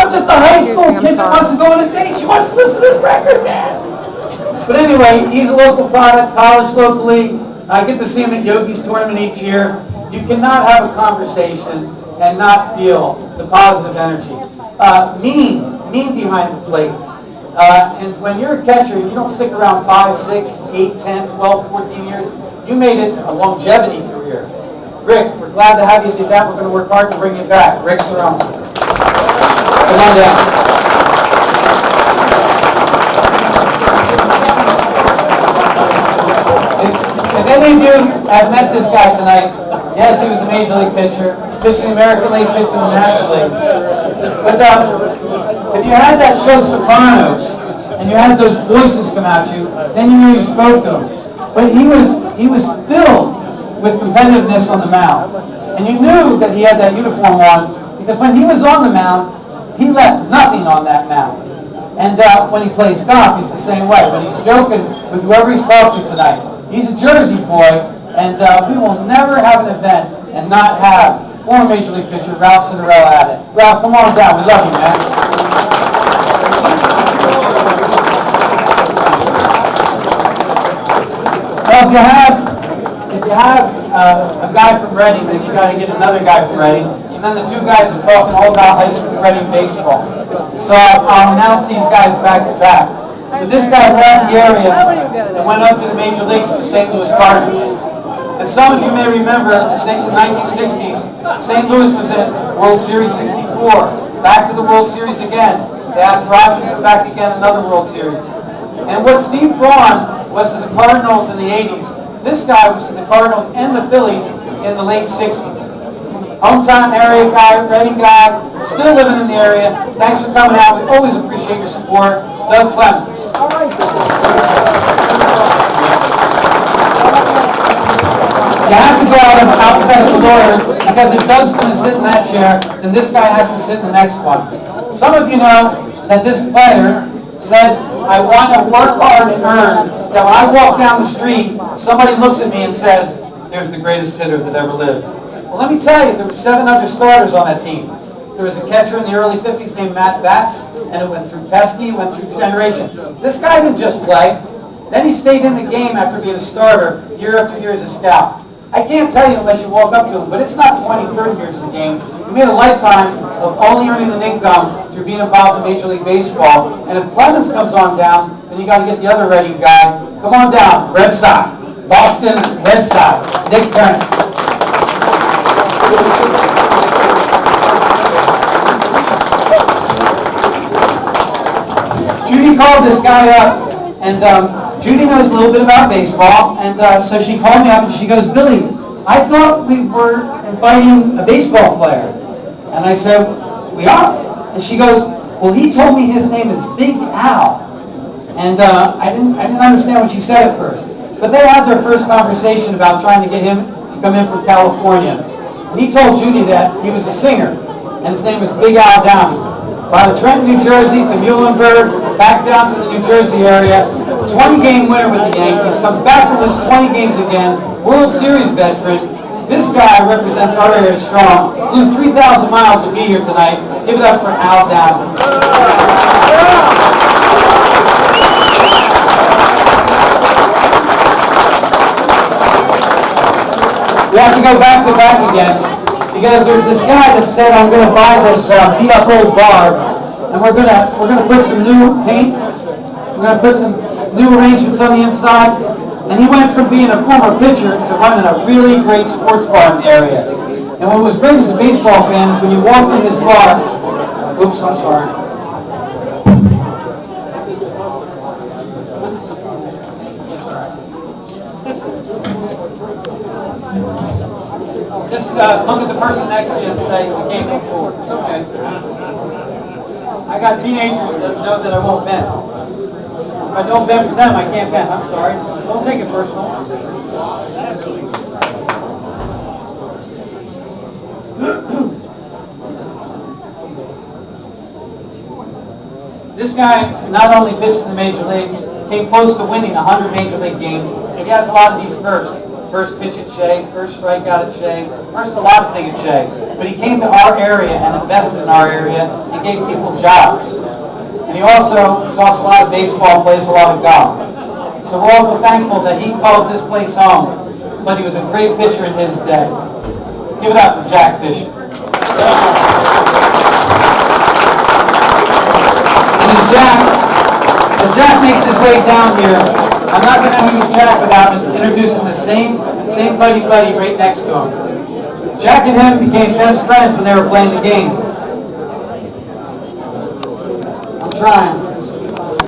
I'm just a high school kid that wants to go on a date. She wants to listen to this record, man. But anyway, he's a local product, college locally. I get to see him at Yogi's tournament each year. You cannot have a conversation and not feel the positive energy. Mean behind the plate. And when you're a catcher, you don't stick around 5, 6, 8, 10, 12, 14 years. You made it a longevity career. Rick, we're glad to have you at that. We're going to work hard to bring you back. Rick Cerrone. Come on down. If any of you have met this guy tonight, yes, he was a Major League pitcher, pitched in the American League, pitched in the National League. But if you had that show Sopranos, and you had those voices come at you, then you knew you spoke to him. But he was filled with competitiveness on the mound. And you knew that he had that uniform on, because when he was on the mound, he left nothing on that mound. And when he plays golf, he's the same way. When he's joking with whoever he's talked to tonight, he's a Jersey boy, and we will never have an event and not have former Major League pitcher Ralph Cinderella at it. Ralph, come on down. We love you, man. Well, if you have a guy from Reading, then you got to get another guy from Reading. And then the two guys are talking all about high school Reading baseball. So I'll announce these guys back to back. But this guy left the area and went up to the major leagues with the St. Louis Cardinals. And some of you may remember in the 1960s, St. Louis was in World Series 64. Back to the World Series again. They asked Roger to come back again, another World Series. And what Steve Braun was to the Cardinals in the 80s, this guy was to the Cardinals and the Phillies in the late 60s. Hometown area guy, Reading guy, still living in the area. Thanks for coming out. We always appreciate your support. Doug Clemens. All right. You have to go out in alphabetical order, because if Doug's going to sit in that chair, then this guy has to sit in the next one. Some of you know that this player said, I want to work hard and earn that when I walk down the street, somebody looks at me and says, there's the greatest hitter that ever lived. Well, let me tell you, there were 7 other starters on that team. There was a catcher in the early 50s named Matt Batts, and it went through Pesky, went through generation. This guy didn't just play. Then he stayed in the game after being a starter year after year as a scout. I can't tell you unless you walk up to him, but it's not 20, 30 years in the game. He made a lifetime of only earning an income through being involved in Major League Baseball. And if Clemens comes on down, then you got to get the other Reading guy. Come on down, Red Sox. Boston Red Sox. Nick Turner. Judy called this guy up, and Judy knows a little bit about baseball, and so she called me up and she goes, Billy, I thought we were inviting a baseball player. And I said, we are. And she goes, well, he told me his name is Big Al. And I didn't understand what she said at first. But they had their first conversation about trying to get him to come in from California. And he told Judy that he was a singer, and his name was Big Al Downey. By the Trenton, New Jersey to Muhlenberg, back down to the New Jersey area, 20-game winner with the Yankees, comes back and wins 20 games again, World Series veteran. This guy represents our area strong. Flew 3,000 miles to be here tonight. Give it up for Al Downey. We have to go back to back again, because there's this guy that said, I'm going to buy this beat up old bar, and we're gonna put some new paint, we're going to put some new arrangements on the inside, and he went from being a former pitcher to running a really great sports bar in the area. And what was great as a baseball fan is when you walked in his bar, oops, I'm sorry. Just look at the person next to you and say, you came in forward. It's okay. I got teenagers that know that I won't bend. If I don't bend for them, I can't bend. I'm sorry. Don't take it personal. This guy not only pitched in the major leagues, came close to winning 100 major league games. He has a lot of these firsts. First pitch at Shea, first strikeout at Shea, first a lot of thing at Shea. But he came to our area and invested in our area. He gave people jobs. And he also talks a lot of baseball, plays a lot of golf. So we're also thankful that he calls this place home. But he was a great pitcher in his day. Give it up for Jack Fisher. And as Jack makes his way down here, I'm not going to introduce Jack without introducing the same buddy right next to him. Jack and him became best friends when they were playing the game. I'm trying.